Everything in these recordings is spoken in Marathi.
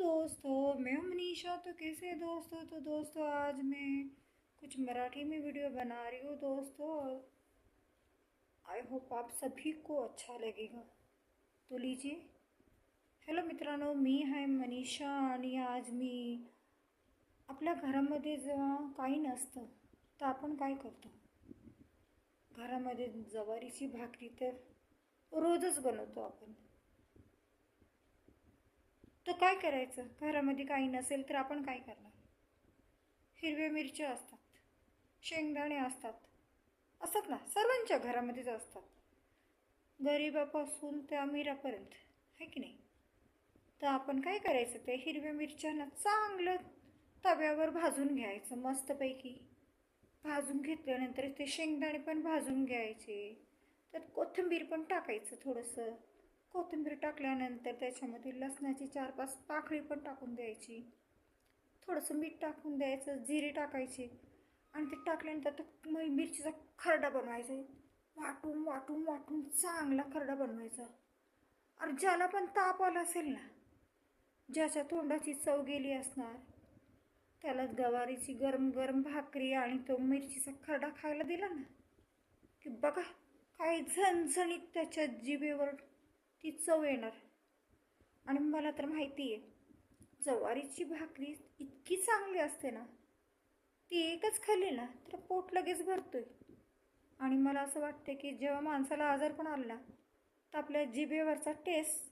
दोस्तों, मैं हूं मनीषा। तो कैसे हैं दोस्तों? तो दोस्तों, आज मैं कुछ मराठी में वीडियो बना रही हूँ दोस्तों। आई होप आप सभी को अच्छा लगेगा। तो लीजिए। हॅलो मित्रांनो, मी आहे मनीषा आणि आज मी आपल्या घरामध्ये जेव्हा काही नसतं तर आपण काय करतो? घरामध्ये ज्वारीची भाकरी तर रोजच बनवतो आपण. तर काय करायचं? घरामध्ये काही नसेल तर आपण काय करणार? हिरव्या मिरच्या असतात, शेंगदाणे असतात ना, सर्वांच्या घरामध्येच असतात, गरीबापासून ते अमीरापर्यंत, है की नाही? तर आपण काय करायचं? ते हिरव्या मिरच्यांना चांगलं तव्यावर भाजून घ्यायचं मस्तपैकी. भाजून घेतल्यानंतर ते शेंगदाणे पण भाजून घ्यायचे. त्यात कोथिंबीर पण टाकायचं थोडंसं. कोथिंबीर टाकल्यानंतर त्याच्यामध्ये लसणाची 4-5 पाकळी पण टाकून द्यायची. थोडंसं मीठ टाकून द्यायचं, जिरे टाकायचे आणि ते टाकल्यानंतर तो मिरचीचा खरडा बनवायचा. वाटून वाटून वाटून चांगला खरडा बनवायचा. आणि ज्याला पण ताप आला असेल ना, ज्याच्या तोंडाची चव गेली असणार, त्याला गवारीची गरम गरम भाकरी आणि तो मिरचीचा खरडा खायला दिला ना की बघा, काय झणझणीत त्याच्या जिभेवर ती चव येणार. आणि मला तर माहिती आहे, ज्वारीची भाकरी इतकी चांगली असते ना, ती एकच खाल्ली ना तर पोट लगेच भरतोय. आणि मला असं वाटते की जेव्हा माणसाला आजारपण आला ना, तर आपल्या जिभेवरचा टेस्ट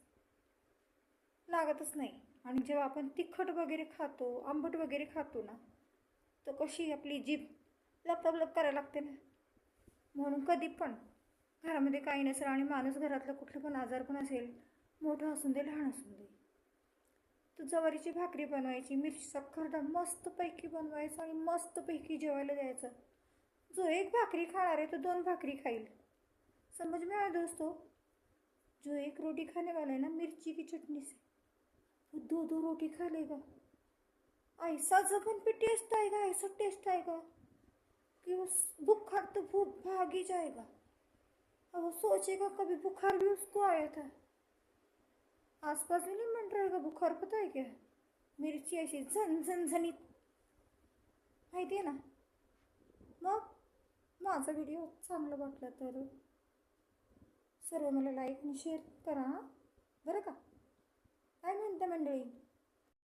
लागतच नाही. आणि जेव्हा आपण तिखट वगैरे खातो, आंबट वगैरे खातो ना, तर कशी आपली जीभ लपलप करायला लागते ना. म्हणून कधी पण घरामध्ये काही नसेल आणि माणूस घरातलं कुठलं पण आजारपण असेल, मोठं असून दे लहान असून दे, तर ज्वारीची भाकरी बनवायची, मिरचीचा खरडा मस्तपैकी बनवायचा आणि मस्तपैकी जेवायला द्यायचं. जो एक भाकरी खाणार है तो 2 भाकरी खाईल. समझ में आया दोस्तों? जो एक रोटी खाने वाला है ना मिर्ची की चटनी से, वो 2-2 रोटी खा लेगा. ऐसा जबन पे टेस्ट आएगा, ऐसा टेस्ट आएगा कि वो बुखार तो भूख भाग ही जाएगा. अब वो सोचेगा कभी बुखार भी उसको आया था. आसपास भी नहीं मिल रहेगा बुखार, पता है क्या? मिरची अशी झणझणझणीत, माहिती आहे ना? मग माझा व्हिडिओ चांगला वाटला तर सर्व मला लाईक आणि शेअर करा, बरं का? काय म्हणता मंडळी?